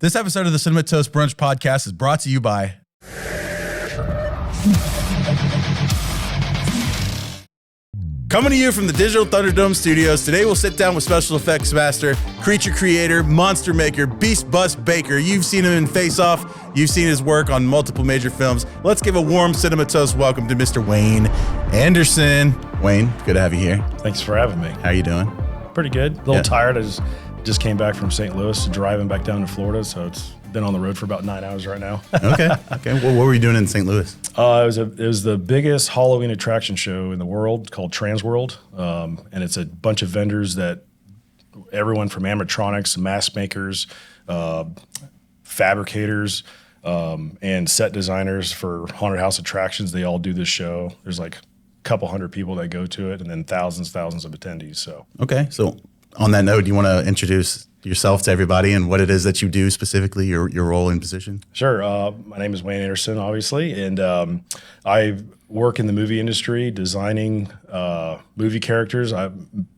This episode of the Cinema Toast Brunch podcast is brought to you by coming to you from the Digital Thunderdome studios. Today we'll sit down with special effects master, creature creator, monster maker, beast bust baker. You've seen him in Face Off. You've seen his work on multiple major films. Let's give a warm Cinema Toast welcome to Mr. Wayne Anderson. Wayne, good to have you here. Thanks for having me. How you doing? Pretty good. A little tired. I just came back from St. Louis, driving back down to Florida, so it's been on the road for about 9 hours right now. Okay. Well, what were you doing in St. Louis? It was the biggest Halloween attraction show in the world called Transworld, and it's a bunch of vendors that everyone from animatronics, mask makers, fabricators, and set designers for haunted house attractions. They all do this show. There's like a couple hundred people that go to it, and then thousands of attendees. So on that note, do you want to introduce yourself to everybody and what it is that you do specifically, your role and position? Sure. My name is Wayne Anderson, obviously, and I work in the movie industry designing movie characters. I'm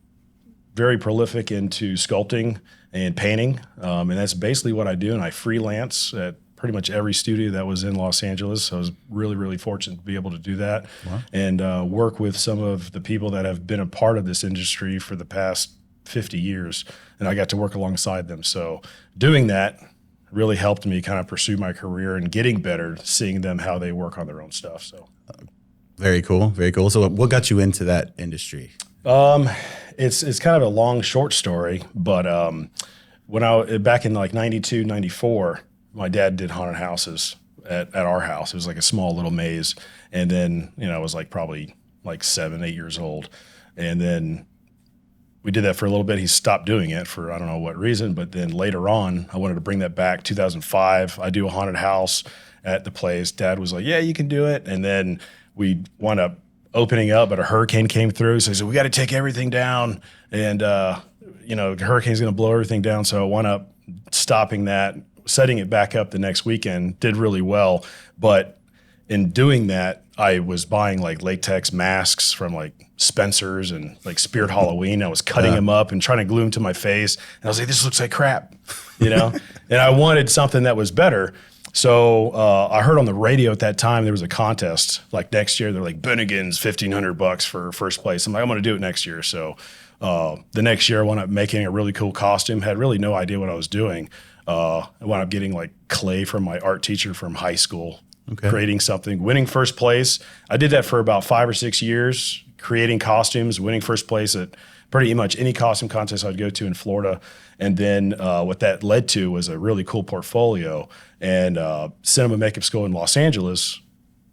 very prolific into sculpting and painting, and that's basically what I do, and I freelance at pretty much every studio that was in Los Angeles. So I was really, really fortunate to be able to do that. Wow. And work with some of the people that have been a part of this industry for the past 50 years, and I got to work alongside them. So doing that really helped me kind of pursue my career and getting better, seeing them how they work on their own stuff. So very cool, very cool. So what got you into that industry? It's kind of a long, short story, but when back in like 92, 94, my dad did haunted houses at our house. It was like a small little maze. And then, I was like probably like 7, 8 years old. And then we did that for a little bit. He stopped doing it for I don't know what reason, but then later on, I wanted to bring that back. 2005, I do a haunted house at the place. Dad was like, yeah, you can do it. And then we wound up opening up, but a hurricane came through. So he said, we got to take everything down. And, the hurricane's going to blow everything down. So I wound up stopping that, setting it back up the next weekend, did really well. But in doing that, I was buying like latex masks from like Spencer's and like Spirit Halloween. I was cutting them up and trying to glue them to my face. And I was like, this looks like crap, And I wanted something that was better. So I heard on the radio at that time there was a contest. Like next year, they're like Bennigan's $1,500 for first place. I'm like, I'm going to do it next year. So the next year, I wound up making a really cool costume. Had really no idea what I was doing. I wound up getting like clay from my art teacher from high school. Okay. Creating something, winning first place. I did that for about 5 or 6 years, creating costumes, winning first place at pretty much any costume contest I'd go to in Florida. And then what that led to was a really cool portfolio. And cinema makeup school in Los Angeles,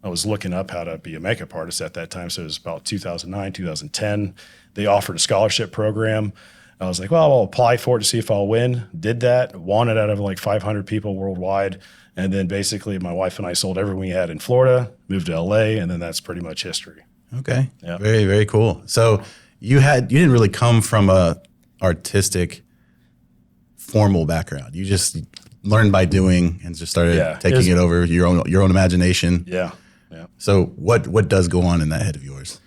I was looking up how to be a makeup artist at that time. So it was about 2009, 2010. They offered a scholarship program. I was like, well, I'll apply for it to see if I'll win. Did that, won it out of like 500 people worldwide. And then basically my wife and I sold everything we had in Florida, moved to LA, and then that's pretty much history. Okay. Yeah. Very, very cool. So you didn't really come from a artistic formal background. You just learned by doing and just started taking it over your own imagination. Yeah. So what does go on in that head of yours?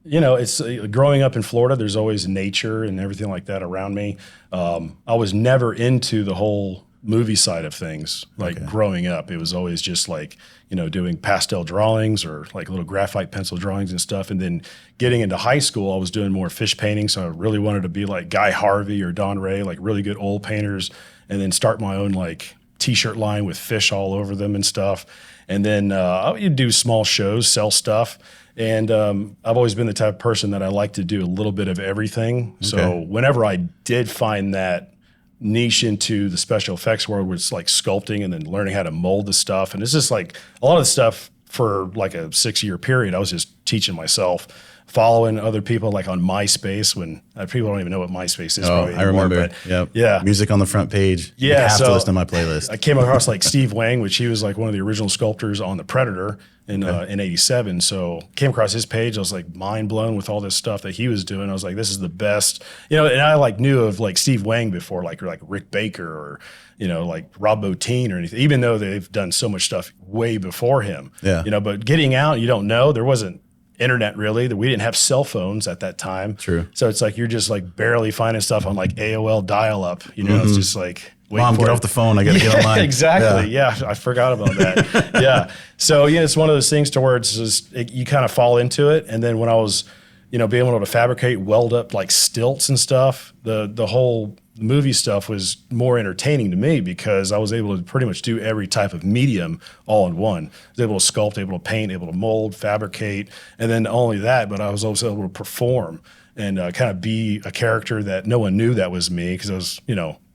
It's growing up in Florida, there's always nature and everything like that around me. I was never into the whole movie side of things. Growing up, it was always just like, doing pastel drawings or like little graphite pencil drawings and stuff. And then getting into high school, I was doing more fish painting. So I really wanted to be like Guy Harvey or Don Ray, like really good oil painters, and then start my own like t-shirt line with fish all over them and stuff. And then I would do small shows, sell stuff. And I've always been the type of person that I like to do a little bit of everything. Okay. So whenever I did find that niche into the special effects world, was like sculpting and then learning how to mold the stuff. And it's just like a lot of the stuff for like a 6-year period, I was just teaching myself, following other people like on MySpace when people don't even know what MySpace is. Oh, I remember. But, yeah. Music on the front page. Yeah. You have to listen to my playlist. I came across like Steve Wang, which he was like one of the original sculptors on the Predator in 87. So came across his page. I was like mind blown with all this stuff that he was doing. I was like, this is the best, and I like knew of like Steve Wang before, like Rick Baker or, like Rob Bottin or anything, even though they've done so much stuff way before him. Yeah. But getting out, you don't know, there wasn't internet really. We didn't have cell phones at that time. True. So it's like you're just like barely finding stuff on like AOL dial-up. You know, it's just like Mom, get off the phone. I got to get online. Exactly. Yeah. I forgot about that. Yeah. So, yeah, it's one of those things to where you kind of fall into it. And then when I was, being able to fabricate, weld up like stilts and stuff, the whole movie stuff was more entertaining to me because I was able to pretty much do every type of medium all in one. I was able to sculpt, able to paint, able to mold, fabricate, and then not only that, but I was also able to perform and kind of be a character that no one knew that was me because I was,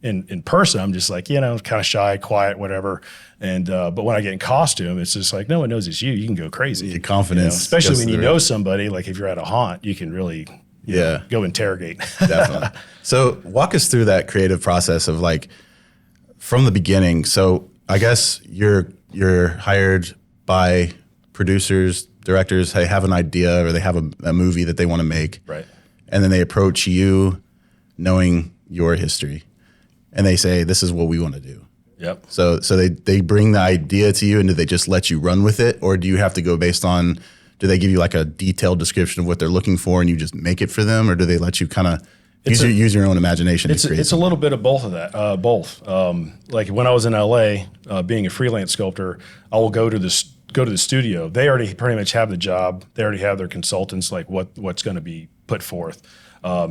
in person, I'm just like, kind of shy, quiet, whatever. And but when I get in costume, it's just like no one knows it's you. You can go crazy. Your confidence, especially when you know somebody. Like if you're at a haunt, you can really go interrogate. Definitely. So walk us through that creative process of like from the beginning. So I guess you're hired by producers, directors. They have an idea or they have a movie that they want to make, right? And then they approach you, knowing your history, and they say, "This is what we want to do." Yep. So they bring the idea to you, and do they just let you run with it, or do you have to go based on? Do they give you like a detailed description of what they're looking for, and you just make it for them, or do they let you kind of use your own imagination? It's a little bit of both of that. Both. Like when I was in LA, being a freelance sculptor, I will go to the studio. They already pretty much have the job. They already have their consultants, like what's going to be put forth.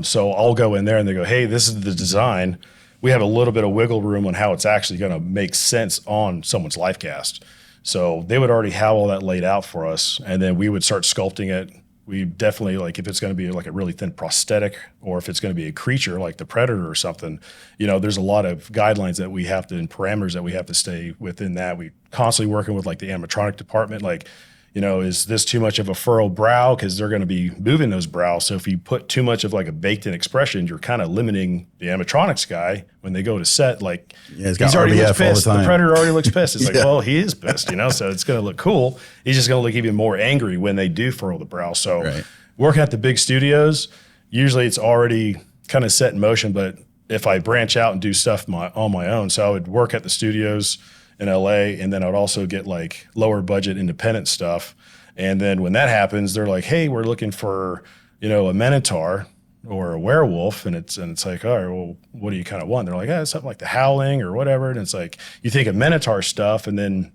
So I'll go in there and they go, "Hey, this is the design. We have a little bit of wiggle room on how it's actually going to make sense on someone's life cast." So they would already have all that laid out for us, and then we would start sculpting it. We definitely, like if it's going to be like a really thin prosthetic or if it's going to be a creature like the Predator or something, there's a lot of guidelines that we have to, and parameters that we have to stay within that. We constantly working with like the animatronic department, like, is this too much of a furrowed brow? Because they're going to be moving those brows. So if you put too much of like a baked in expression, you're kind of limiting the animatronics guy when they go to set. Like he's already RBF looks pissed. all the The Predator already looks pissed. It's like, Yeah. well, he is pissed, so it's going to look cool. He's just going to look even more angry when they do furrow the brow. So Right. Working at the big studios, usually it's already kind of set in motion. But if I branch out and do stuff on my own, so I would work at the studios in LA, and then I would also get like lower budget independent stuff. And then when that happens, they're like, "Hey, we're looking for, a minotaur or a werewolf." And it's like, "All right, well, what do you kind of want?" They're like, something like the Howling or whatever. And it's like, you think of minotaur stuff, and then,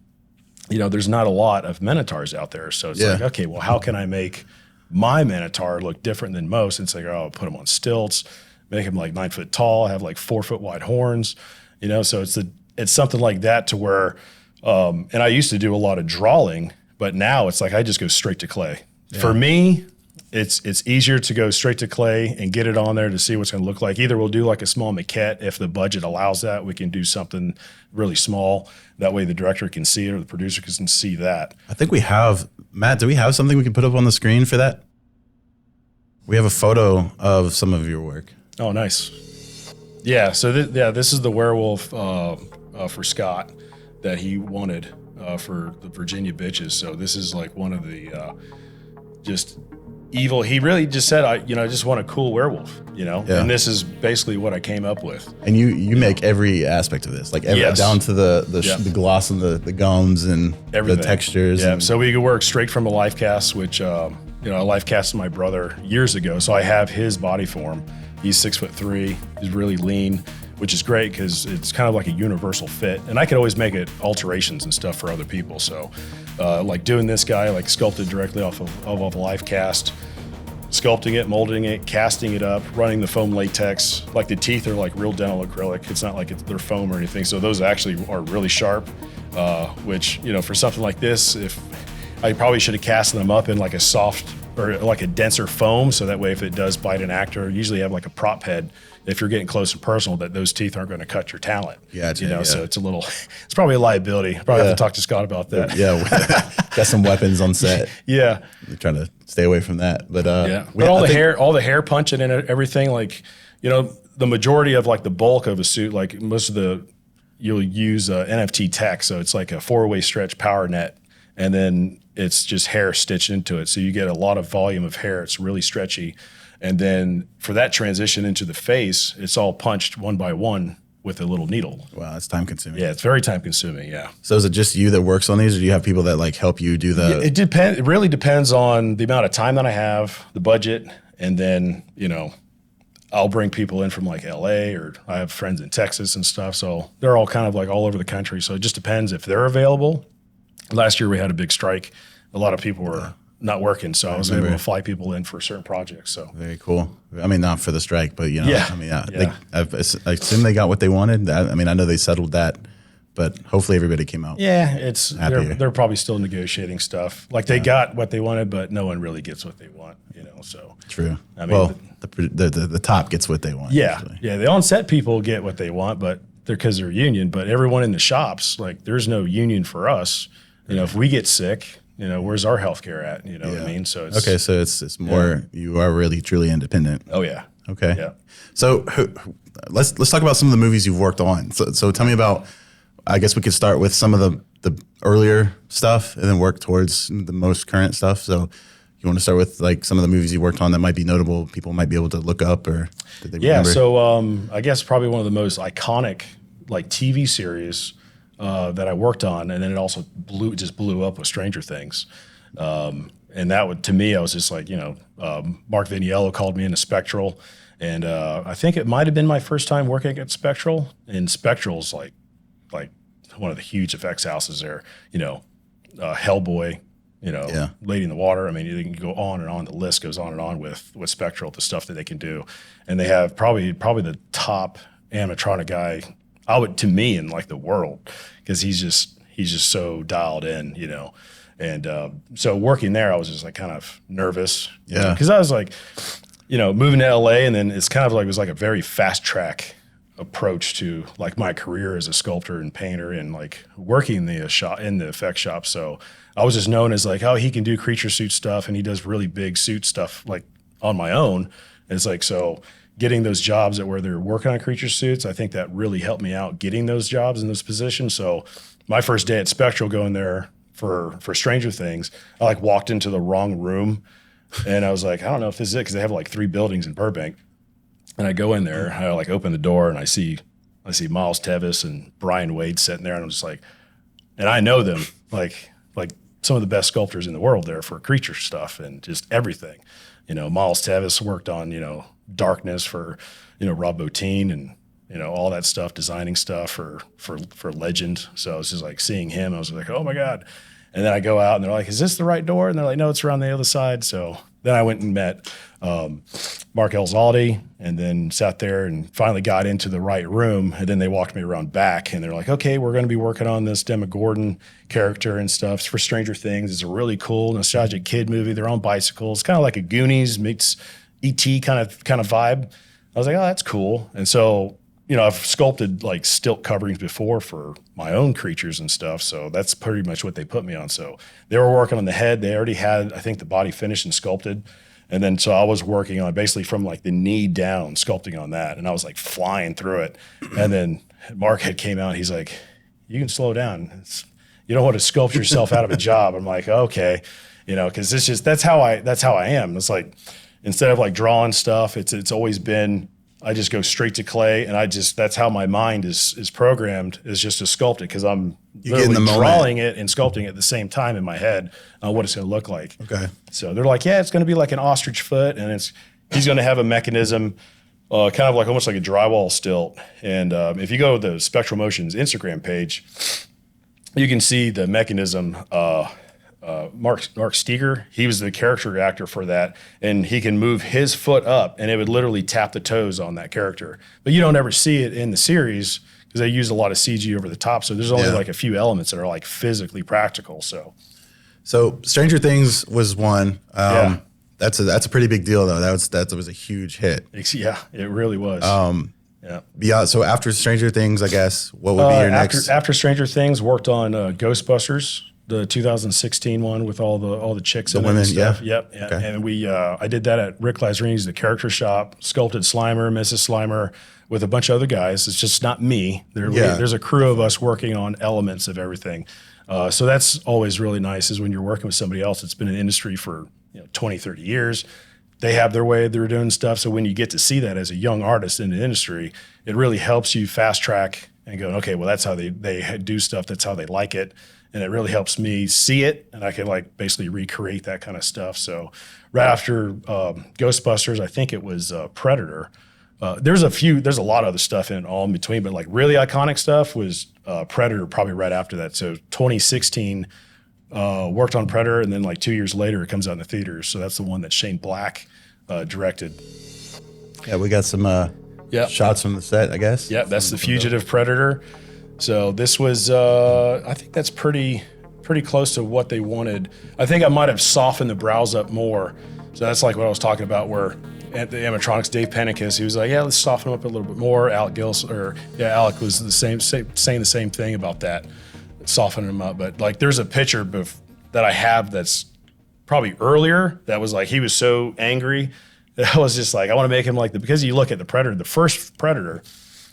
there's not a lot of minotaurs out there. So it's like, okay, well, how can I make my minotaur look different than most? And it's like, I'll put him on stilts, make him like 9 foot tall, have like 4 foot wide horns, So it's something like that to where, and I used to do a lot of drawing. But now it's like I just go straight to clay. Yeah. For me, it's easier to go straight to clay and get it on there to see what's going to look like. Either we'll do like a small maquette if the budget allows that. We can do something really small. That way the director can see it or the producer can see that. I think we have, Matt, do we have something we can put up on the screen for that? We have a photo of some of your work. Oh, nice. Yeah, so this is the werewolf for Scott that he wanted. For the Virginia bitches. So this is like one of the just evil. He really just said, I just want a cool werewolf, Yeah. And this is basically what I came up with. And you make every aspect of this, like down to the gloss and the gums and everything. The textures. Yeah. So we could work straight from a life cast, which I life casted my brother years ago. So I have his body form. He's 6'3". He's really lean, which is great because it's kind of like a universal fit. And I could always make it alterations and stuff for other people. So like doing this guy, like sculpted directly off of a life cast, sculpting it, molding it, casting it up, running the foam latex. Like the teeth are like real dental acrylic. It's not like they're foam or anything. So those actually are really sharp, which, for something like this, if I probably should have cast them up in like a soft or like a denser foam. So that way, if it does bite an actor, usually have like a prop head. If you're getting close and personal, that those teeth aren't going to cut your talent. Yeah, So it's probably a liability. Probably have to talk to Scott about that. Yeah, got some weapons on set. Yeah, we're trying to stay away from that. But but all the hair punching and everything, like the majority of like the bulk of a suit, like most of you'll use NFT tech, so it's like a 4-way stretch power net, and then it's just hair stitched into it. So you get a lot of volume of hair. It's really stretchy. And then for that transition into the face, it's all punched one by one with a little needle. Wow, that's time consuming. Yeah, it's very time consuming, yeah. So is it just you that works on these, or do you have people that like help you do the... It really depends on the amount of time that I have, the budget, and then, I'll bring people in from like LA, or I have friends in Texas and stuff. So they're all kind of like all over the country. So it just depends if they're available. Last year we had a big strike. A lot of people were not working. So I was able to fly people in for certain projects. So very cool. I mean, not for the strike, but Yeah. I mean, I assume they got what they wanted. I mean, I know they settled that, but hopefully everybody came out. Yeah, they're probably still negotiating stuff. Like they got what they wanted, but no one really gets what they want, so. True. I mean, the top gets what they want. Yeah. Usually. Yeah. The on-set people get what they want, but because they're union, but everyone in the shops, like there's no union for us. If we get sick, where's our healthcare at? You know what I mean? So it's okay. So it's more, you are really truly independent. Oh yeah. Okay. Yeah. So let's talk about some of the movies you've worked on. So tell me about, I guess we could start with some of the earlier stuff and then work towards the most current stuff. So you want to start with like some of the movies you worked on that might be notable, people might be able to look up, or did they remember? So I guess probably one of the most iconic like TV series that I worked on, and then it also blew up with Stranger Things. And that would, to me, I was just like, Mark Viniello called me into Spectral, and I think it might have been my first time working at Spectral. And Spectral's like one of the huge effects houses there. Hellboy, Lady in the Water. I mean, you can go on and on. The list goes on and on with Spectral, the stuff that they can do, and they have probably the top animatronic guy, to me, in like the world, because he's just so dialed in, And so working there, I was just like kind of nervous, because I was like, moving to LA, and then it's kind of like it was like a very fast track approach to like my career as a sculptor and painter, and like working in the effect shop. So I was just known as like, oh, he can do creature suit stuff, and he does really big suit stuff like on my own. And it's like, so getting those jobs where they're working on creature suits, I think that really helped me out getting those jobs in those positions. So my first day at Spectral going there for Stranger Things, I like walked into the wrong room, and I was like, I don't know if this is it, because they have like 3 buildings in Burbank. And I go in there, I like open the door, and I see Miles Tevis and Brian Wade sitting there, and I'm just like, and I know them like some of the best sculptors in the world there for creature stuff and just everything. Miles Tevis worked on, Darkness for, Rob Bottin, and all that stuff, designing stuff for Legend. So I was just like seeing him, I was like, oh my God. And then I go out, and they're like, is this the right door? And they're like, no, it's around the other side. So then I went and met Mark Elzaldi, and then sat there and finally got into the right room. And then they walked me around back, and they're like, okay, we're going to be working on this Demogorgon character and stuff. It's for Stranger Things. It's a really cool, nostalgic kid movie. They're on bicycles, kind of like a Goonies meets E.T. kind of vibe. I was like, oh, that's cool. And so, I've sculpted like stilt coverings before for my own creatures and stuff. So that's pretty much what they put me on. So they were working on the head. They already had, I think, the body finished and sculpted. And then so I was working on basically from like the knee down, sculpting on that. And I was like flying through it. And then Mark had came out. He's like, you can slow down. You don't want to sculpt yourself out of a job. I'm like, okay, because that's how I am. It's like, instead of like drawing stuff, it's always been, I just go straight to clay, and that's how my mind is programmed, is just to sculpt it, because I'm literally drawing it and sculpting it at the same time in my head on what it's going to look like. Okay. So they're like, yeah, it's going to be like an ostrich foot, and he's going to have a mechanism, kind of like almost like a drywall stilt. And if you go to the Spectral Motions Instagram page, you can see the mechanism. Mark Steger, he was the character actor for that, and he can move his foot up, and it would literally tap the toes on that character. But you don't ever see it in the series because they use a lot of CG over the top. So there's only like a few elements that are like physically practical. So Stranger Things was one. That's a pretty big deal though. That was a huge hit. Yeah, it really was. Yeah. So after Stranger Things, I guess, what would be your next? After Stranger Things, worked on Ghostbusters, the 2016 one with all the chicks in it and stuff. Yep. Okay. And I did that at Rick Lazarini's, the character shop, sculpted Slimer, Mrs. Slimer, with a bunch of other guys. It's just not me. There's a crew of us working on elements of everything. So that's always really nice, is when you're working with somebody else that's been in the industry for 20, 30 years. They have their way they're doing stuff. So when you get to see that as a young artist in the industry, it really helps you fast track and go, okay, well, that's how they do stuff. That's how they like it. And it really helps me see it, and I can like basically recreate that kind of stuff. So right after Ghostbusters, I think it was Predator, There's a lot of other stuff in all in between, but like really iconic stuff was Predator probably right after that. So 2016, worked on Predator, and then like 2 years later it comes out in the theaters. So that's the one that Shane Black directed. Yeah, we got some shots from the set, I guess. Yeah, that's the Fugitive Predator. So this was, I think that's pretty close to what they wanted. I think I might have softened the brows up more. So that's like what I was talking about, where at the animatronics, Dave Pennicus, he was like, yeah, let's soften them up a little bit more. Alec was saying the same thing about that, softening them up. But like, there's a picture that I have that's probably earlier that was like, he was so angry that I was just like, I want to make him like because you look at the Predator, the first Predator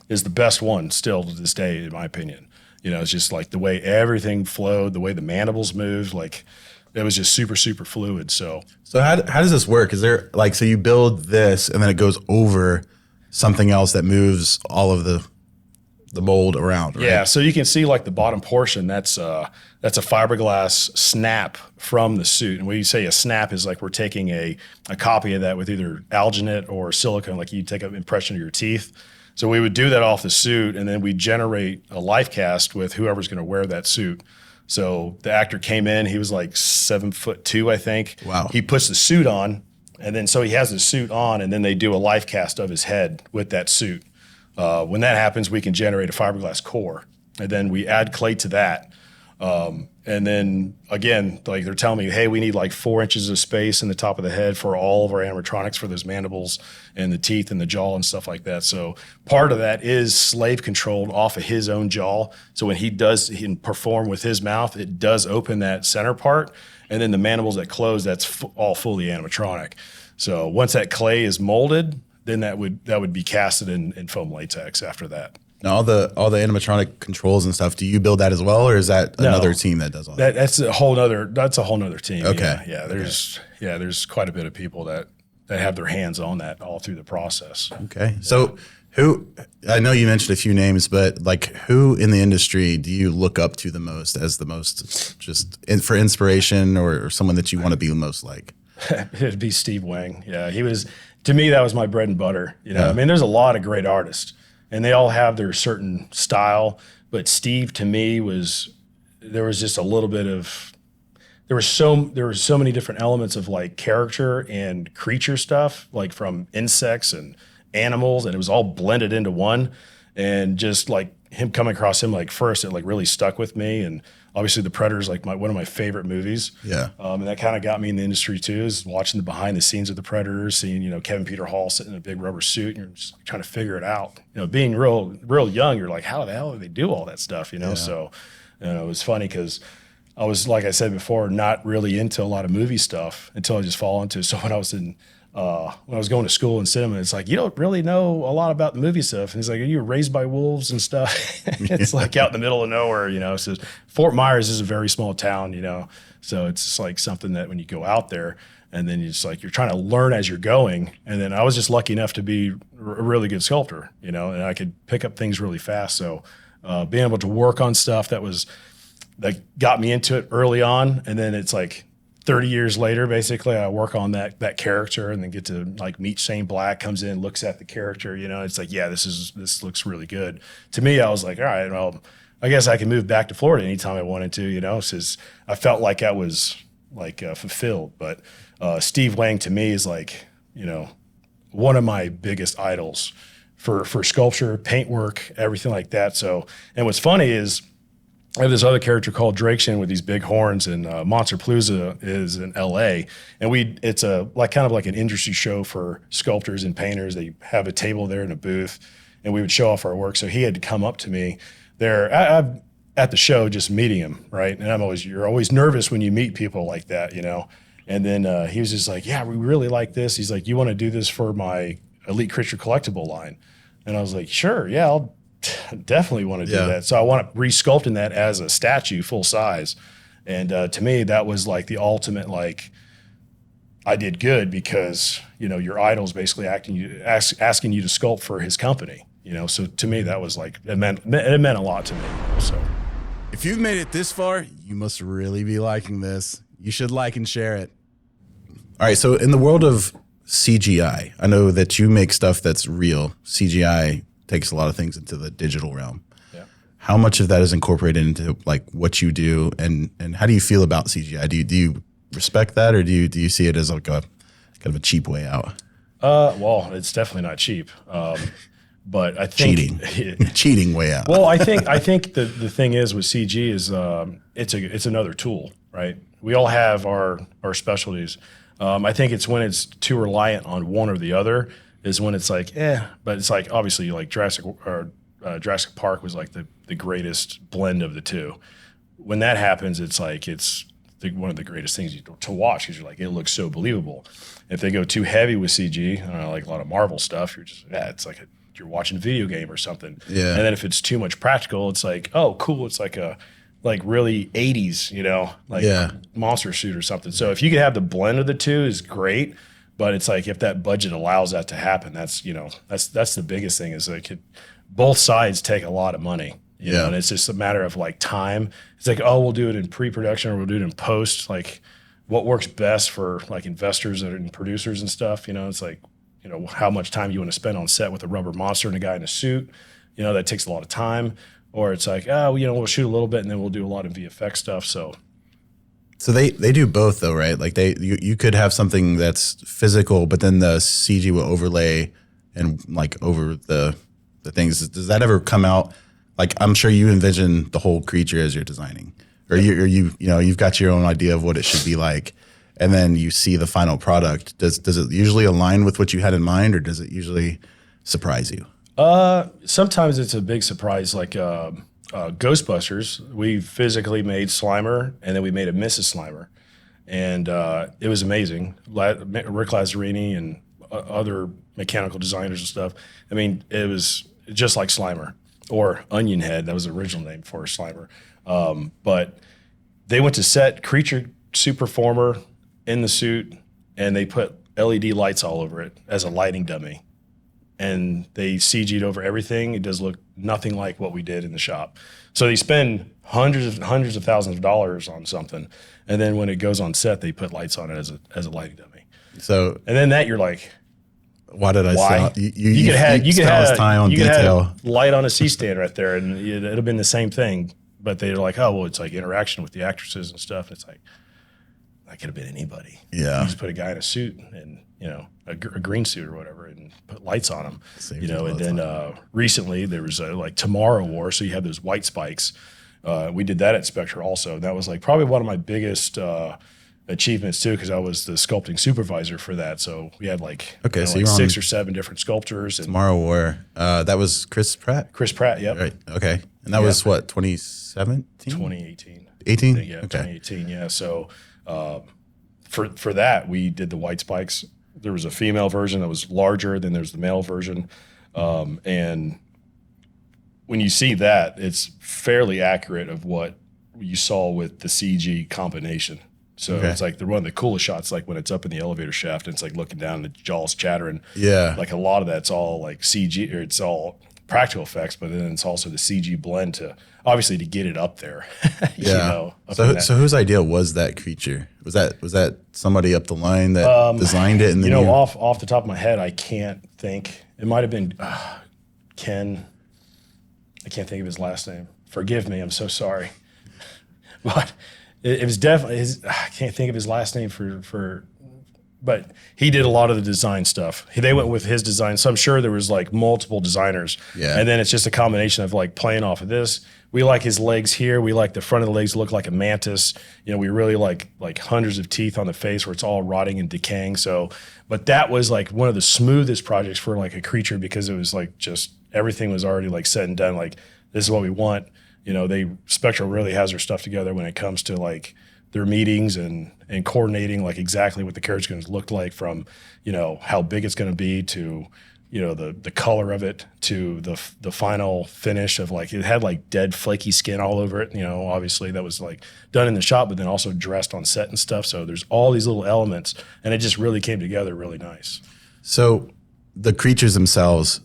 is the best one still to this day, in my opinion. You know, it's just like the way everything flowed, the way the mandibles moved, like it was just super, super fluid. So how does this work? Is there like, so you build this and then it goes over something else that moves all of the mold around, right? Yeah, so you can see like the bottom portion, that's a fiberglass snap from the suit. And when you say a snap is like we're taking a copy of that with either alginate or silicone, like you take an impression of your teeth. So we would do that off the suit, and then we generate a life cast with whoever's going to wear that suit. So the actor came in, he was like 7'2", I think. Wow. He puts the suit on, and then so he has the suit on, and then they do a life cast of his head with that suit. When that happens, we can generate a fiberglass core, and then we add clay to that. And then again, like they're telling me, hey, we need like 4 inches of space in the top of the head for all of our animatronics for those mandibles and the teeth and the jaw and stuff like that. So part of that is slave controlled off of his own jaw. So when he can perform with his mouth, it does open that center part. And then the mandibles that close, that's all fully animatronic. So once that clay is molded, then that would be casted in foam latex after that. Now, all the animatronic controls and stuff, do you build that as well, or is that another team that does all that? That's a whole nother team. Okay. Yeah. There's quite a bit of people that have their hands on that all through the process. Okay. So I know you mentioned a few names, but like who in the industry do you look up to the most as the most for inspiration or someone that you want to be most like? It'd be Steve Wang. Yeah. To me, that was my bread and butter. You know, I mean, there's a lot of great artists, and they all have their certain style. But Steve, to me, there was just a little bit of there were so many different elements of like character and creature stuff, like from insects and animals, and it was all blended into one. And just like him coming across him like first, it like really stuck with me. And obviously The Predator is like one of my favorite movies. Yeah. And that kind of got me in the industry too, is watching the behind the scenes of The Predator, seeing, Kevin Peter Hall sitting in a big rubber suit, and you're just trying to figure it out. Being real young, you're like, how the hell do they do all that stuff? Yeah. So it was funny because I was, like I said before, not really into a lot of movie stuff until I just fall into it. So when I was going to school in cinema, it's like, you don't really know a lot about the movie stuff. And he's like, are you raised by wolves and stuff? It's like out in the middle of nowhere, So Fort Myers is a very small town, So it's just like something that when you go out there and then you're trying to learn as you're going. And then I was just lucky enough to be a really good sculptor, and I could pick up things really fast. So being able to work on stuff that got me into it early on. And then it's like 30 years later, basically, I work on that character and then get to like meet Shane Black, comes in, looks at the character, it's like, yeah, this looks really good. To me, I was like, all right, well, I guess I can move back to Florida anytime I wanted to, since I felt like I was like fulfilled. But Steve Wang to me is like, one of my biggest idols for sculpture, paintwork, everything like that. So, and what's funny is, I have this other character called Drakeshin with these big horns, and Monster Palooza is in LA. And it's kind of like an industry show for sculptors and painters. They have a table there in a booth, and we would show off our work. So he had to come up to me there at the show, just meeting him, right? And you're always nervous when you meet people like that, And then he was just like, yeah, we really like this. He's like, you want to do this for my Elite Creature collectible line? And I was like, sure, yeah, I'll definitely want to do that. So I want to re-sculpting that as a statue, full size. And to me, that was like the ultimate, like, I did good because, your idol's basically asking you to sculpt for his company, So to me, that was like, it meant a lot to me. So if you've made it this far, you must really be liking this. You should like and share it. All right. So in the world of CGI. I know that you make stuff that's real. CGI takes a lot of things into the digital realm. Yeah. How much of that is incorporated into like what you do, and how do you feel about CGI? Do you respect that, or do you see it as like a kind of a cheap way out? Well, it's definitely not cheap. But I think cheating way out. Well, I think the thing is with CG is it's another tool, right? We all have our specialties. I think it's when it's too reliant on one or the other is when it's like, but it's like obviously like Jurassic Park was like the greatest blend of the two. When that happens, it's like one of the greatest things to watch because you're like, it looks so believable. If they go too heavy with CG, I don't know, like a lot of Marvel stuff, you're just, it's like you're watching a video game or something. Yeah. And then if it's too much practical, it's like, oh, cool. It's like really 80s, monster suit or something. So if you could have the blend of the two is great, but it's like if that budget allows that to happen, that's the biggest thing is like both sides take a lot of money. You know, and it's just a matter of like time. It's like, oh, we'll do it in pre-production or we'll do it in post. Like what works best for like investors and producers and stuff, it's like, how much time you want to spend on set with a rubber monster and a guy in a suit, that takes a lot of time. Or it's like, we'll shoot a little bit and then we'll do a lot of VFX stuff. So they do both though, right? Like you could have something that's physical, but then the CG will overlay and like over the things. Does that ever come out? Like I'm sure you envision the whole creature as you're designing, or you've got your own idea of what it should be like, and then you see the final product. Does it usually align with what you had in mind, or does it usually surprise you? Sometimes it's a big surprise, like Ghostbusters. We physically made Slimer, and then we made a Mrs. Slimer, and it was amazing. Rick Lazzarini and other mechanical designers and stuff. I mean, it was just like Slimer. Or Onion Head, that was the original name for Slimer. But they went to set, creature suit performer in the suit, and they put LED lights all over it as a lighting dummy. And they CG'd over everything. It does look nothing like what we did in the shop. So they spend hundreds of thousands of dollars on something, and then when it goes on set, they put lights on it as a lighting dummy. So and then that you're like, why did I why? say you could have a light on a C-stand right there, and it'd have been the same thing. But they're like, oh, well, it's like interaction with the actresses and stuff. It's like, that could have been anybody. Yeah. You just put a guy in a suit and, a green suit or whatever and put lights on him. And then recently there was like Tomorrow War. So you had those white spikes. We did that at Spectre also. That was like probably one of my biggest achievements too, because I was the sculpting supervisor for that. So we had like, so like 6 or 7 different sculptors. And Tomorrow War. That was Chris Pratt? Chris Pratt, yep. Right. Okay. And that was what, 2017? 2018. 18? Yeah, okay. 2018, yeah. So for that, we did the white spikes. There was a female version that was larger, then there's the male version. And when you see that, it's fairly accurate of what you saw with the CG combination. So it's like one of the coolest shots, like when it's up in the elevator shaft and it's like looking down and the jaw's chattering. Yeah. Like a lot of that's all like CG, or it's all practical effects, but then it's also the CG blend to obviously to get it up there. So whose idea was that creature? Was that somebody up the line that designed it? And then off the top of my head, I can't think. It might have been Ken. I can't think of his last name. Forgive me. I'm so sorry. But it was definitely I can't think of his last name but he did a lot of the design stuff. They went with his design. So I'm sure there was like multiple designers. Yeah. And then it's just a combination of like playing off of this. We like his legs here. We like the front of the legs look like a mantis. We really like hundreds of teeth on the face where it's all rotting and decaying. So, but that was like one of the smoothest projects for like a creature because it was like just everything was already like said and done. Like this is what we want. Spectral really has their stuff together when it comes to like their meetings and coordinating like exactly what the character's going to look like from, how big it's going to be to, the color of it to the final finish of like, it had like dead flaky skin all over it. Obviously that was like done in the shop, but then also dressed on set and stuff. So there's all these little elements and it just really came together really nice. So the creatures themselves,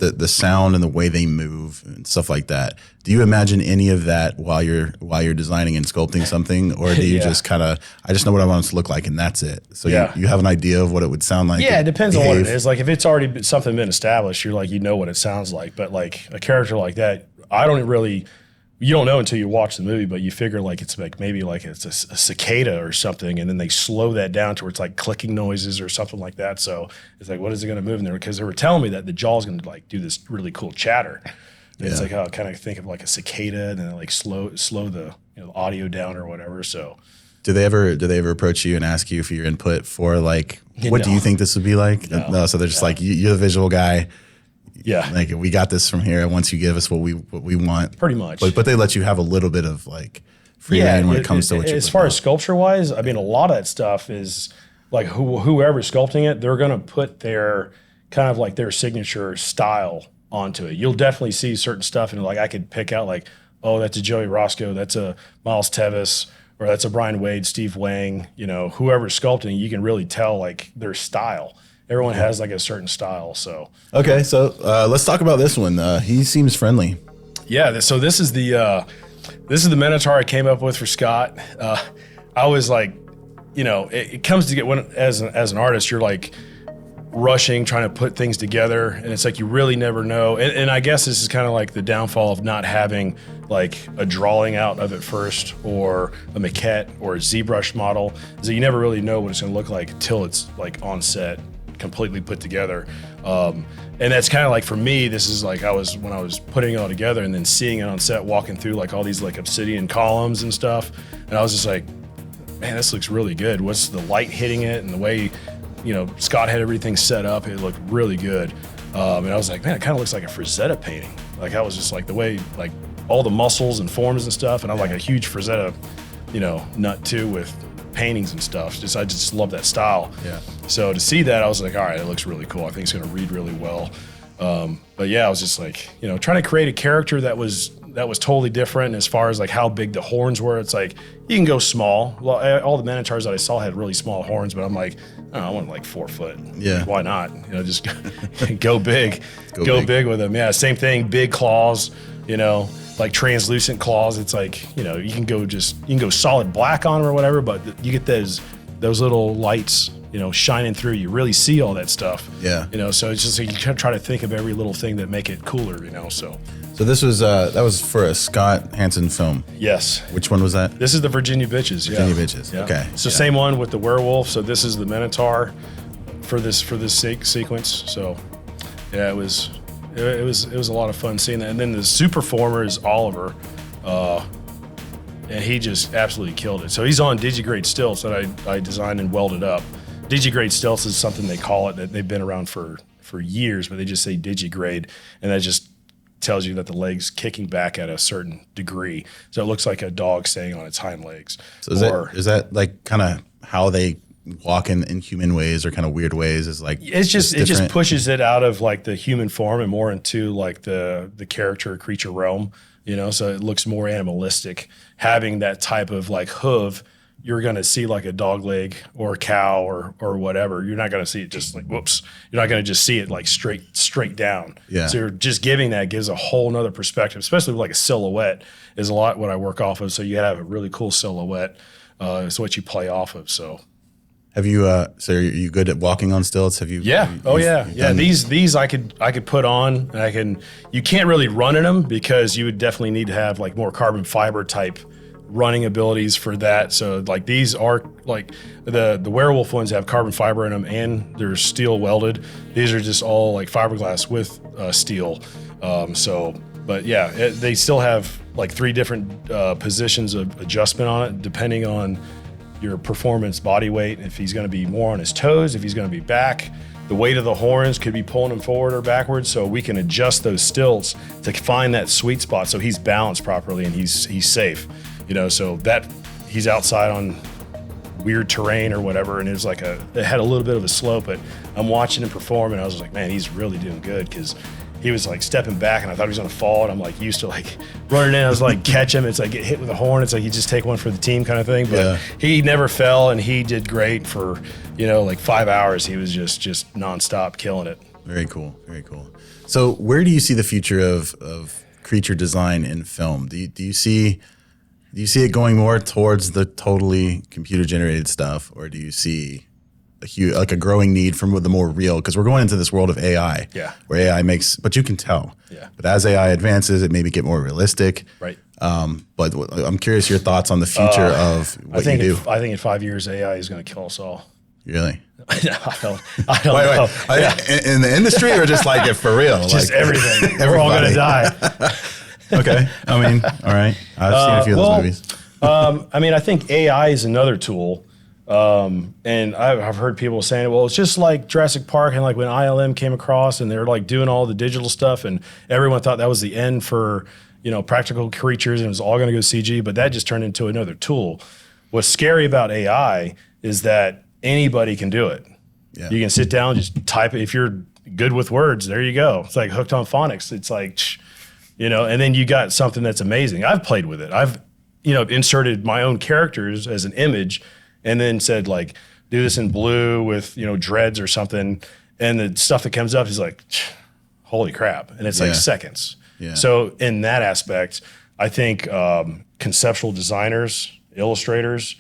the sound and the way they move and stuff like that. Do you imagine any of that while you're designing and sculpting something, or do you just kind of, I just know what I want it to look like and that's it? So you have an idea of what it would sound like? Yeah, it depends on what it is. Like if it's already something been established, you're like, you know what it sounds like. But like a character like that, you don't know until you watch the movie, but you figure like it's like maybe like it's a cicada or something, and then they slow that down to where it's like clicking noises or something like that. So it's like, what is it going to move in there? Because they were telling me that the jaw's going to like do this really cool chatter. And it's like, oh, kind of think of like a cicada, and then like slow the audio down or whatever. So do they ever approach you and ask you for your input for like what do you think this would be like? No, so they're just like, you're the visual guy. Yeah, like we got this from here. Once you give us what we want, pretty much. But they let you have a little bit of like free rein when it comes to what you. As far as sculpture wise, I mean, a lot of that stuff is like whoever's sculpting it, they're going to put their kind of like their signature style onto it. You'll definitely see certain stuff, and like I could pick out like, oh, that's a Joey Roscoe, that's a Miles Tevis, or that's a Brian Wade, Steve Wang. Whoever's sculpting, you can really tell like their style. Everyone has like a certain style. So okay, so let's talk about this one. He seems friendly. Yeah. So this is the Minotaur I came up with for Scott. I was like, it comes to get when as an artist, you're like rushing, trying to put things together, and it's like you really never know. And I guess this is kind of like the downfall of not having like a drawing out of it first, or a maquette or a ZBrush model, is that you never really know what it's going to look like until it's like on set, completely put together. And that's kind of like, for me, this is like when I was putting it all together and then seeing it on set, walking through like all these like obsidian columns and stuff, and I was just like, man, this looks really good. What's the light hitting it, and the way Scott had everything set up, it looked really good. And I was like, man, it kind of looks like a Frazetta painting. Like I was just like the way like all the muscles and forms and stuff, and I'm like a huge Frazetta nut too with paintings and stuff. I just love that style. Yeah. So to see that, I was like, all right, it looks really cool. I think it's going to read really well. But yeah, I was just like, trying to create a character that was totally different as far as like how big the horns were. It's like, you can go small. Well, all the Minotaurs that I saw had really small horns, but I'm like, I want like 4 foot. Yeah. Like, why not? Just go big. Go big with them. Yeah. Same thing. Big claws, like translucent claws. It's like, you can go solid black on them or whatever, but you get those little lights, shining through. You really see all that stuff. Yeah. So it's just like you try to think of every little thing that make it cooler, So this was that was for a Scott Hansen film. Yes. Which one was that? This is the Virginia Bitches. Virginia Bitches. Yeah. Okay. It's the same one with the werewolf. So this is the Minotaur for this sequence. So yeah, it was a lot of fun seeing that. And then the super performer is Oliver, and he just absolutely killed it. So he's on digigrade stilts that I designed and welded up. Digigrade stilts is something they call it, that they've been around for years, but they just say digigrade, and that just tells you that the leg's kicking back at a certain degree. So it looks like a dog staying on its hind legs. So is that like kind of how they walk in human ways or kind of weird ways? Is like it just pushes it out of like the human form and more into like the character creature realm, so it looks more animalistic. Having that type of like hoof, you're going to see like a dog leg or a cow or whatever. You're not going to see it just like, whoops. You're not going to just see it like straight down. Yeah. So you're just gives a whole nother perspective, especially with like a silhouette is a lot what I work off of. So you have a really cool silhouette. It's what you play off of. So have you, so are you good at walking on stilts? Have you? Yeah. Yeah. These I could put on, and you can't really run in them because you would definitely need to have like more carbon fiber type running abilities for that. So like these are like the werewolf ones have carbon fiber in them and they're steel welded. These are just all like fiberglass with steel. But yeah, they still have like 3 different positions of adjustment on it, depending on your performance body weight. If he's going to be more on his toes, if he's going to be back, the weight of the horns could be pulling him forward or backwards. So we can adjust those stilts to find that sweet spot so he's balanced properly and he's safe. So that he's outside on weird terrain or whatever, and it had a little bit of a slope, but I'm watching him perform and I was like, man, he's really doing good, because he was like stepping back and I thought he was gonna fall, and I'm like used to like running in. I was like, catch him. It's like get hit with a horn. It's like you just take one for the team kind of thing. But he never fell, and he did great for like 5 hours. He was just nonstop killing it. Very cool. Very cool. So where do you see the future of creature design in film? Do you see it going more towards the totally computer generated stuff, or do you see a growing need for the more real? Because we're going into this world of AI, where AI makes, but you can tell. Yeah. But as AI advances, it maybe get more realistic. Right. But I'm curious your thoughts on the future of what you do. I think in 5 years, AI is going to kill us all. Really? I don't know. In the industry, or just like it for real? Just like, everything. We're all going to die. Okay. I mean, all right. I've seen a few of those movies. I mean, I think AI is another tool. And I've heard people saying, well, it's just like Jurassic Park and like when ILM came across and they're like doing all the digital stuff and everyone thought that was the end for, practical creatures and it was all going to go CG, but that just turned into another tool. What's scary about AI is that anybody can do it. Yeah. You can sit down, just type it. If you're good with words, there you go. It's like hooked on phonics. It's like, and then you got something that's amazing. I've played with it. I've, inserted my own characters as an image and then said like, do this in blue with, dreads or something. And the stuff that comes up is like, holy crap. And it's like seconds. Yeah. So in that aspect, I think conceptual designers, illustrators,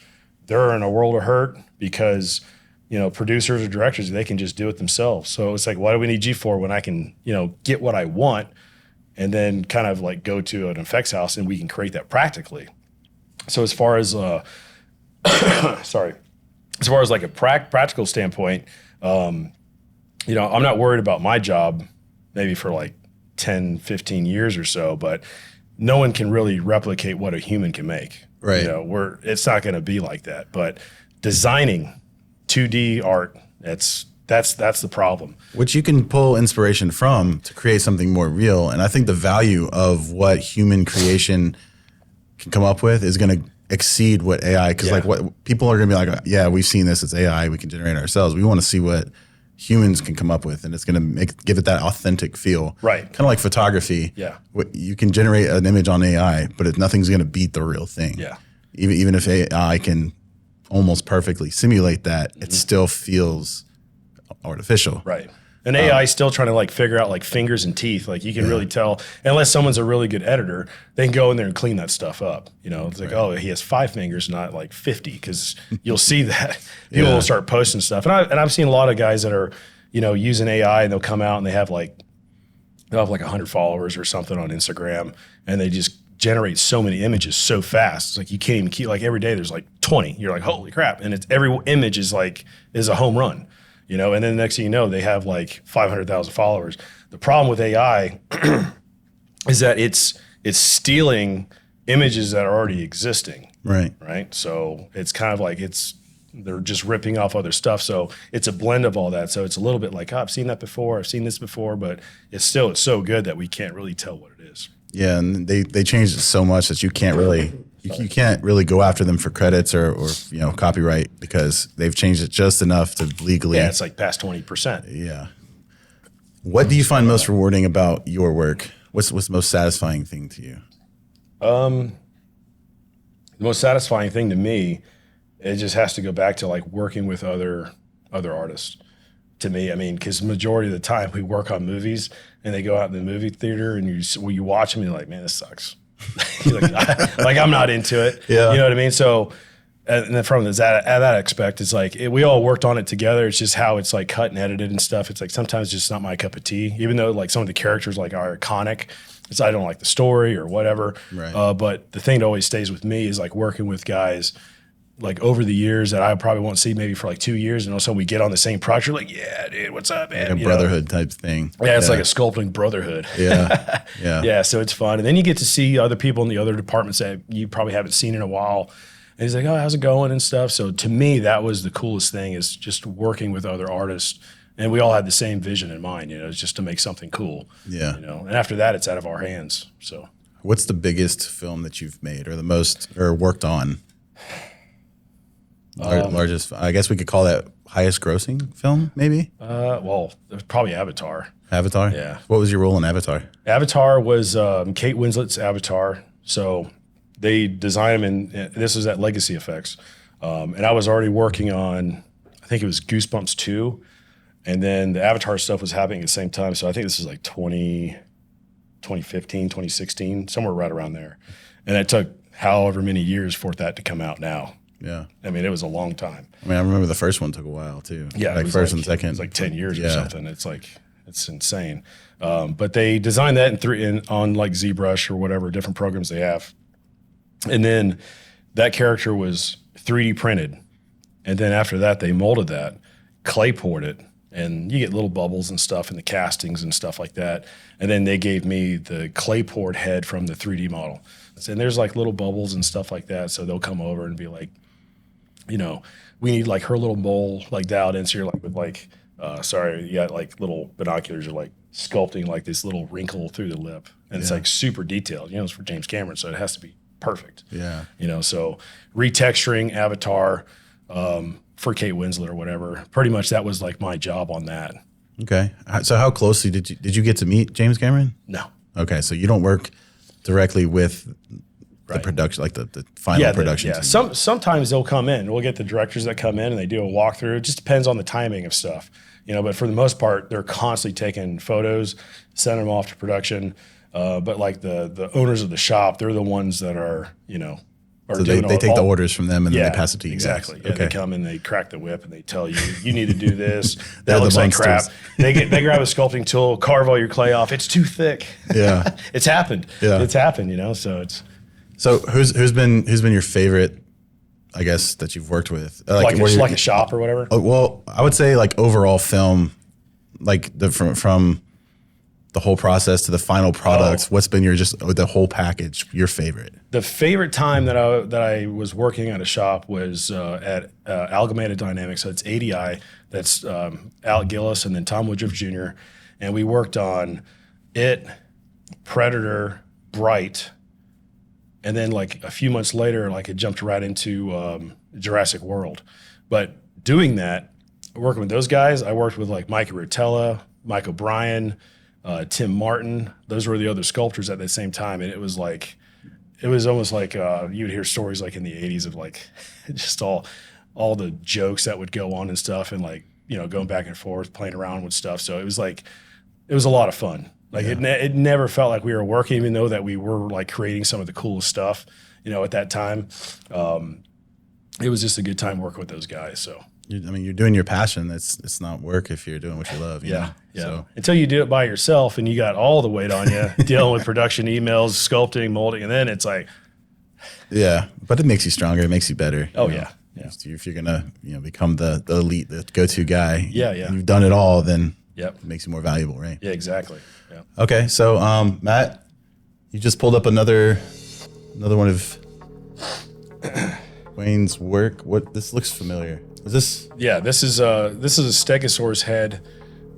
they're in a world of hurt because, producers or directors, they can just do it themselves. So it's like, why do we need G4 when I can, get what I want and then kind of like go to an effects house and we can create that practically. So as far as, as far as like a practical standpoint, I'm not worried about my job maybe for like 10, 15 years or so, but no one can really replicate what a human can make. Right. It's not going to be like that, but designing 2D art, that's the problem. Which you can pull inspiration from to create something more real. And I think the value of what human creation can come up with is going to exceed what AI, because like what people are going to be like, yeah, we've seen this, it's AI, we can generate ourselves. We want to see what humans can come up with, and it's going to give it that authentic feel. Right. Kind of like photography. Yeah. You can generate an image on AI, but nothing's going to beat the real thing. Yeah. Even if AI can almost perfectly simulate that, it still feels artificial. Right. And AI is still trying to like figure out like fingers and teeth. Like you can really tell, unless someone's a really good editor, they can go in there and clean that stuff up. It's like, oh, he has 5 fingers, not like 50, because you'll see that people will start posting stuff. And I've seen a lot of guys that are, using AI and they'll come out and they'll have like 100 followers or something on Instagram, and they just generate so many images so fast. It's like you can't even keep, like every day there's like 20. You're like, holy crap. And every image is a home run. And then the next thing you know, they have like 500,000 followers. The problem with AI is that it's stealing images that are already existing. Right. Right. So it's kind of like they're just ripping off other stuff. So it's a blend of all that. So it's a little bit like, I've seen that before, I've seen this before, but it's so good that we can't really tell what it is. Yeah, and they changed it so much that you can't really you can't really go after them for credits or copyright, because they've changed it just enough to legally. Yeah, it's like past 20%. Yeah. What do you find most rewarding about your work? What's the most satisfying thing to you? The most satisfying thing to me, it just has to go back to like working with other artists. To me, I mean, because majority of the time we work on movies and they go out in the movie theater and you watch them and you're like, man, this sucks. like I'm not into it. Yeah. You know what I mean? So, and then from that aspect, it's like we all worked on it together. It's just how it's like cut and edited and stuff. It's like sometimes just not my cup of tea. Even though like some of the characters like are iconic, I don't like the story or whatever. Right. But the thing that always stays with me is like working with guys like over the years that I probably won't see maybe for like 2 years, and all of a sudden we get on the same project. You're like, yeah, dude, what's up, man? Like a brotherhood type thing. Yeah, it's like a sculpting brotherhood. Yeah, yeah. Yeah, so it's fun. And then you get to see other people in the other departments that you probably haven't seen in a while. And he's like, oh, how's it going and stuff. So to me, that was the coolest thing, is just working with other artists. And we all had the same vision in mind, it's just to make something cool. Yeah. And after that, it's out of our hands. So what's the biggest film that you've made, or the most, or worked on? Largest, I guess we could call that highest grossing film, maybe? Well, probably Avatar. Avatar? Yeah. What was your role in Avatar? Avatar was Kate Winslet's Avatar. So they designed him, and this was at Legacy Effects. And I was already working on, I think it was Goosebumps 2. And then the Avatar stuff was happening at the same time. So I think this is like 2015, 2016, somewhere right around there. And it took however many years for that to come out now. Yeah. I mean, it was a long time. I mean, I remember the first one took a while too. Yeah. Like first and second. It was like 10 years or something. It's like, it's insane. But they designed that on like ZBrush or whatever, different programs they have. And then that character was 3D printed. And then after that, they molded that, clay poured it, and you get little bubbles and stuff in the castings and stuff like that. And then they gave me the clay poured head from the 3D model. And there's like little bubbles and stuff like that. So they'll come over and be like, you know, we need like her little mole like dialed in. So you're like with like, you got like little binoculars, you're like sculpting like this little wrinkle through the lip. And it's like super detailed. You know, it's for James Cameron, so it has to be perfect. Yeah. You know, so retexturing Avatar for Kate Winslet or whatever. Pretty much that was like my job on that. Okay. So how closely did you get to meet James Cameron? No. Okay. So you don't work directly with the production, like the final production team. Sometimes they'll come in. We'll get the directors that come in and they do a walkthrough. It just depends on the timing of stuff. You know, but for the most part, they're constantly taking photos, sending them off to production. But like the owners of the shop, they're the ones that are, you know, so they take the orders from them and then they pass it to you. Exactly. Guys. Yeah, Okay. They come and they crack the whip and they tell you, you need to do this. They're That looks the like crap. monsters. They grab a sculpting tool, carve all your clay off. It's too thick. Yeah. It's happened. Yeah. It's happened, you know, so it's. So who's been your favorite, I guess, that you've worked with? Like a shop or whatever? Well, I would say like overall film, like from the whole process to the final product. What's been the whole package, your favorite? The favorite time that I was working at a shop was at Amalgamated Dynamics. So it's ADI. That's Alec Gillis and then Tom Woodruff Jr. And we worked on It, Predator, Bright, and then like a few months later, like it jumped right into Jurassic World. But doing that, working with those guys, I worked with like Mike Rotella, Mike O'Brien, Tim Morton. Those were the other sculptors at the same time. And it was almost like you would hear stories like in the 80s of like just all the jokes that would go on and stuff and like, you know, going back and forth, playing around with stuff. So it was a lot of fun. Like it never felt like we were working, even though that we were like creating some of the coolest stuff, you know, at that time. It was just a good time working with those guys. So. You're doing your passion. It's not work if you're doing what you love. You know? Yeah. So. Until you do it by yourself and you got all the weight on you, dealing with production emails, sculpting, molding, and then it's like. Yeah, but it makes you stronger. It makes you better. Oh, you know? Yeah. If you're gonna become the elite, the go-to guy. Yeah. And you've done it all, then it makes you more valuable, right? Yeah, exactly. Yeah. Okay, so Matt, you just pulled up another one of Wayne's work. This looks familiar. Is this? Yeah, this is a Stegosaurus head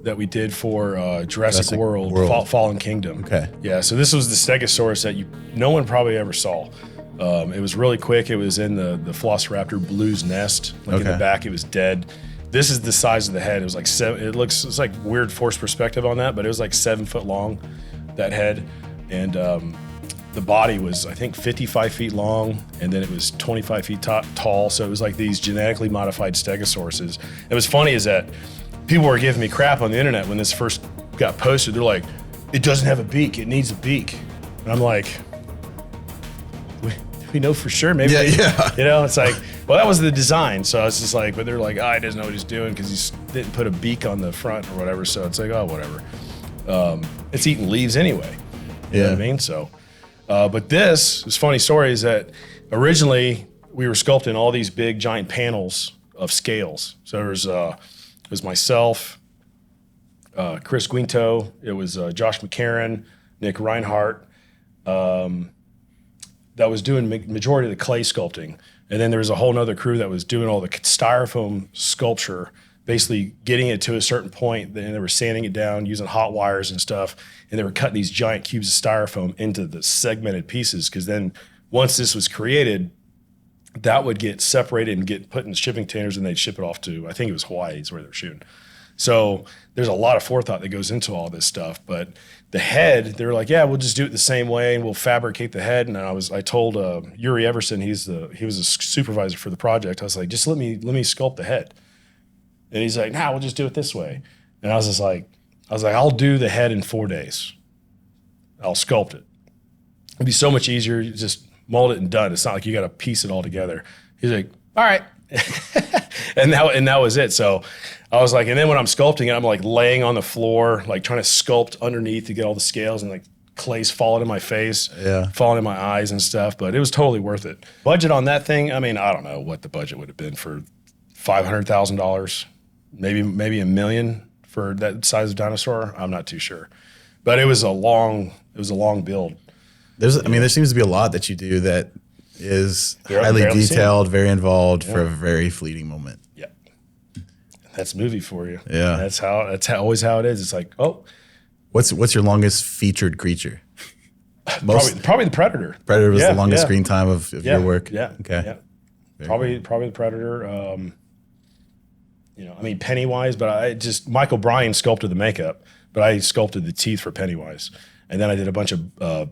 that we did for Jurassic World. Fallen Kingdom. Okay. Yeah, so this was the Stegosaurus that no one probably ever saw. It was really quick. It was in the Velociraptor Blue's nest. Like in the back, it was dead. This is the size of the head. It was like it's like weird forced perspective on that, but it was like 7 foot long, that head. And the body was, I think, 55 feet long, and then it was 25 feet tall. So it was like these genetically modified Stegosauruses. It was funny is that people were giving me crap on the internet when this first got posted. They're like, it doesn't have a beak. It needs a beak. And I'm like, we know for sure. Maybe, you know, it's like, well, that was the design. So I was just like, but they're like, he doesn't know what he's doing because he didn't put a beak on the front or whatever. So it's like, whatever. It's eating leaves anyway. You know what I mean? So, but this funny story is that originally we were sculpting all these big giant panels of scales. So it was myself, Chris Guinto, it was Josh McCarron, Nick Reinhardt, that was doing majority of the clay sculpting. And then there was a whole nother crew that was doing all the styrofoam sculpture, basically getting it to a certain point. Then they were sanding it down using hot wires and stuff. And they were cutting these giant cubes of styrofoam into the segmented pieces. Because then once this was created, that would get separated and get put in shipping containers and they'd ship it off to, I think it was Hawaii is where they're shooting. So there's a lot of forethought that goes into all this stuff. But the head, they were like, yeah, we'll just do it the same way and we'll fabricate the head. And I told Yuri Everson, he was a supervisor for the project. I was like, just let me sculpt the head. And he's like, nah, we'll just do it this way. And I was like, I'll do the head in 4 days. I'll sculpt it. It'd be so much easier. You just mold it and done. It's not like you got to piece it all together. He's like, all right. and that was it. So I was like, and then when I'm sculpting it, I'm like laying on the floor, like trying to sculpt underneath to get all the scales, and like clay's falling in my face, falling in my eyes and stuff. But it was totally worth it. Budget on that thing, I mean, I don't know what the budget would have been for $500,000, maybe $1 million for that size of dinosaur. I'm not too sure, but it was a long build. There seems to be a lot that you do that is highly detailed, very involved for a very fleeting moment. Yeah, that's movie for you. Yeah, that's always how it is. It's like, oh, what's your longest featured creature? Probably the Predator. Predator was the longest screen time of your work. Yeah. Okay. Yeah. Probably the Predator. I mean Pennywise, but Michael Bryant sculpted the makeup, but I sculpted the teeth for Pennywise, and then I did a bunch of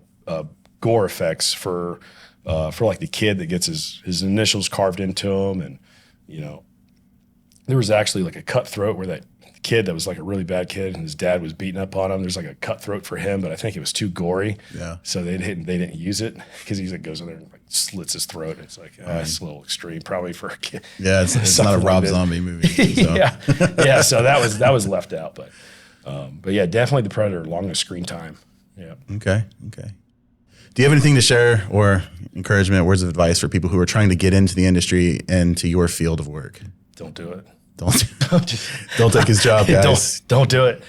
gore effects for like the kid that gets his initials carved into him, and there was actually like a cut throat where that kid that was like a really bad kid and his dad was beating up on him. There's like a cut throat for him, but I think it was too gory. Yeah. So they didn't use it because he like goes in there and like slits his throat. It's like it's a little extreme, probably for a kid. Yeah, it's not a Rob Zombie movie. So. yeah. So that was left out, but yeah, definitely the Predator, longest screen time. Yeah. Okay. Do you have anything to share or encouragement, words of advice for people who are trying to get into the industry and to your field of work? Don't do it. Don't take his job, guys. Don't do it.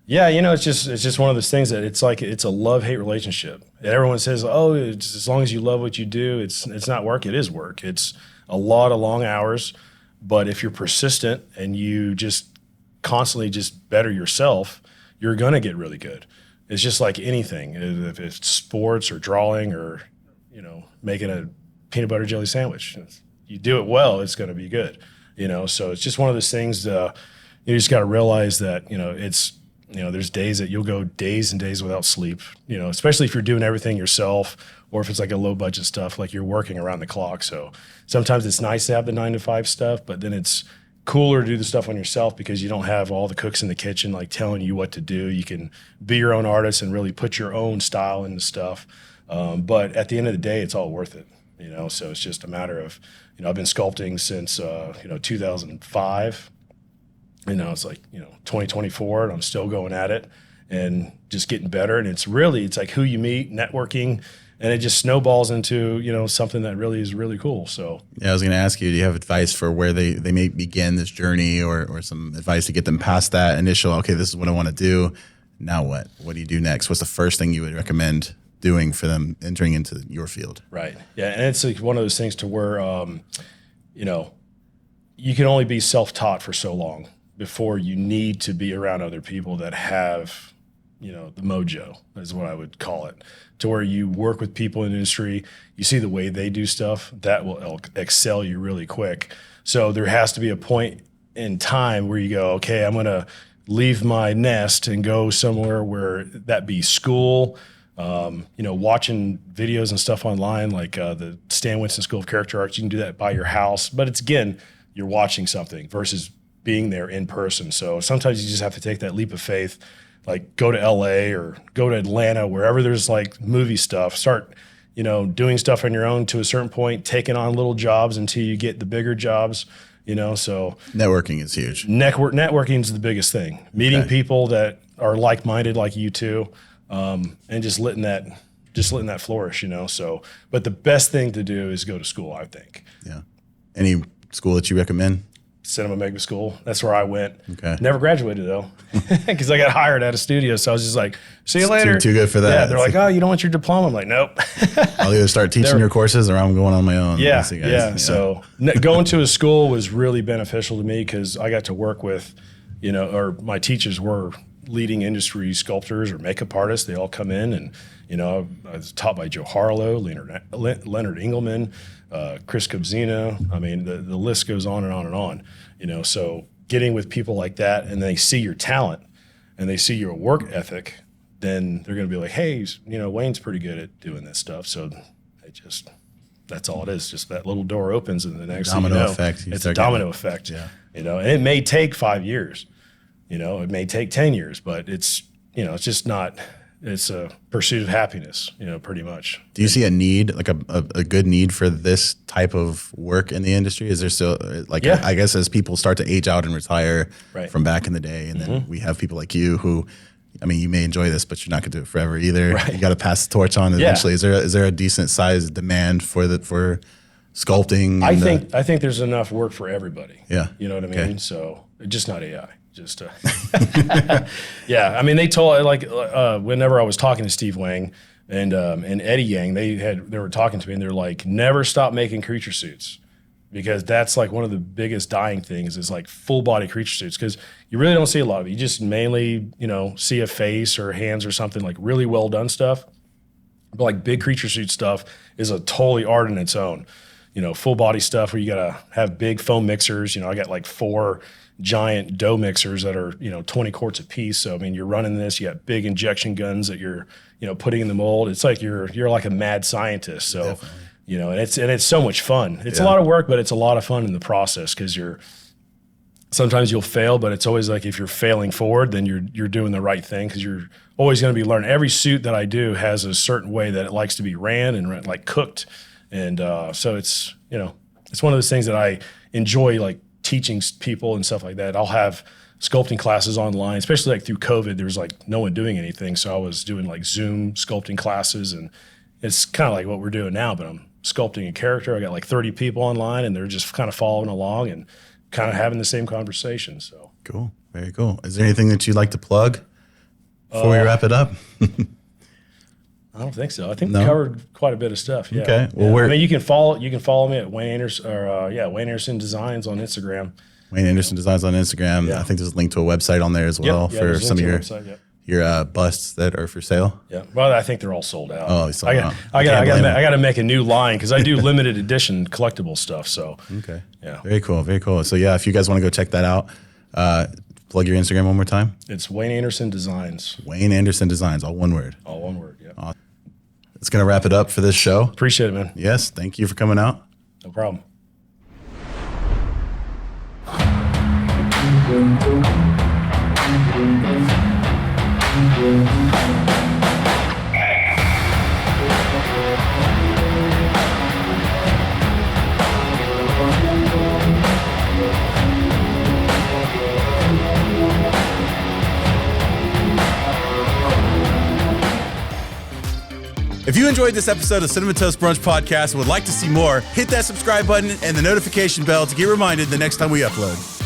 It's just one of those things that it's a love-hate relationship. And everyone says, oh, it's, as long as you love what you do, it's not work. It is work. It's a lot of long hours. But if you're persistent and you just constantly just better yourself, you're gonna get really good. It's just like anything. If it's sports or drawing or making a peanut butter jelly sandwich, you do it well, it's gonna be good. So it's just one of those things. You just got to realize that there's days that you'll go days and days without sleep. Especially if you're doing everything yourself, or if it's like a low budget stuff, like you're working around the clock. So sometimes it's nice to have the 9-to-5 stuff, but then it's cooler to do the stuff on yourself because you don't have all the cooks in the kitchen like telling you what to do. You can be your own artist and really put your own style into stuff. But at the end of the day, it's all worth it. So it's just a matter of. I've been sculpting since 2005. It's like 2024, and I'm still going at it and just getting better. And it's like who you meet, networking, and it just snowballs into something that really is really cool. So yeah, I was going to ask you, do you have advice for where they may begin this journey, or some advice to get them past that initial? Okay, this is what I want to do. Now what? What do you do next? What's the first thing you would recommend doing for them entering into your field? Right. Yeah. And it's like one of those things to where, you can only be self-taught for so long before you need to be around other people that have, the mojo is what I would call it, to where you work with people in the industry, you see the way they do stuff, that will excel you really quick. So there has to be a point in time where you go, okay, I'm going to leave my nest and go somewhere where that be school, watching videos and stuff online, like the Stan Winston School of Character Arts. You can do that by your house, but it's, again, you're watching something versus being there in person. So sometimes you just have to take that leap of faith, like go to LA or go to Atlanta, wherever there's like movie stuff, start, doing stuff on your own to a certain point, taking on little jobs until you get the bigger jobs, so. Networking is huge. Networking is the biggest thing. Meeting people that are like-minded like you two. And just letting that flourish, So, but the best thing to do is go to school, I think. Yeah. Any school that you recommend? Cinema Magna School. That's where I went. Okay. Never graduated though, because I got hired at a studio. So I was just like, see you later. Too good for that. Yeah. They're like, oh, you don't want your diploma? I'm like, nope. I'll either start teaching your courses or I'm going on my own. Yeah. Yeah. So going to a school was really beneficial to me because I got to work with, or my teachers were leading industry sculptors or makeup artists. They all come in and, I was taught by Joe Harlow, Leonard Engelman, Chris Cobzino. I mean, the list goes on and on and on, so getting with people like that and they see your talent and they see your work ethic, then they're going to be like, hey, Wayne's pretty good at doing this stuff. So that's all it is. Just that little door opens, and the next Domino thing you know, effect. it's a domino effect. Yeah. And it may take 5 years, it may take 10 years, but it's just not. It's a pursuit of happiness, pretty much. Do you see a need, like a good need for this type of work in the industry? Is there still I guess as people start to age out and retire from back in the day, and then we have people like you who, I mean, you may enjoy this, but you're not gonna do it forever either. Right. You got to pass the torch on eventually. Is there a decent size demand for sculpting? I think there's enough work for everybody. Yeah. You know what I mean? Okay. So just not AI. Just yeah. I mean, they told whenever I was talking to Steve Wang and Eddie Yang, they were talking to me and they're like, never stop making creature suits, because that's like one of the biggest dying things is like full body creature suits, because you really don't see a lot of it. You just mainly see a face or hands or something, like really well done stuff. But like big creature suit stuff is a totally art in its own. Full body stuff where you gotta have big foam mixers. I got like 4 giant dough mixers that are 20 quarts a piece. So I mean, you're running this. You got big injection guns that you're putting in the mold. It's like you're like a mad scientist. So definitely. and it's so much fun. It's a lot of work, but it's a lot of fun in the process, because sometimes you'll fail, but it's always like if you're failing forward, then you're doing the right thing, because you're always going to be learning. Every suit that I do has a certain way that it likes to be ran and like cooked, and so it's it's one of those things that I enjoy, like teaching people and stuff like that. I'll have sculpting classes online, especially like through COVID. There was like no one doing anything, so I was doing like Zoom sculpting classes, and it's kind of like what we're doing now, but I'm sculpting a character. I got like 30 people online, and they're just kind of following along and kind of having the same conversation. So cool, very cool. Is there anything that you'd like to plug before we wrap it up? I don't think so. I think we covered quite a bit of stuff. Yeah. Okay. Well, I mean, you can follow me at Wayne Anderson Wayne Anderson Designs on Instagram. Wayne Anderson Designs on Instagram. Yeah. I think there's a link to a website on there as well for some of your busts that are for sale. Yeah. Well, I think they're all sold out. Oh, I got to make a new line, because I do limited edition collectible stuff. So okay. Yeah. Very cool. Very cool. So yeah, if you guys want to go check that out, plug your Instagram one more time. It's Wayne Anderson Designs. Wayne Anderson Designs, all one word. All one word. Yeah. Awesome. It's going to wrap it up for this show. Appreciate it, man. Yes. Thank you for coming out. No problem. If you enjoyed this episode of Cinnamon Toast Brunch Podcast and would like to see more, hit that subscribe button and the notification bell to get reminded the next time we upload.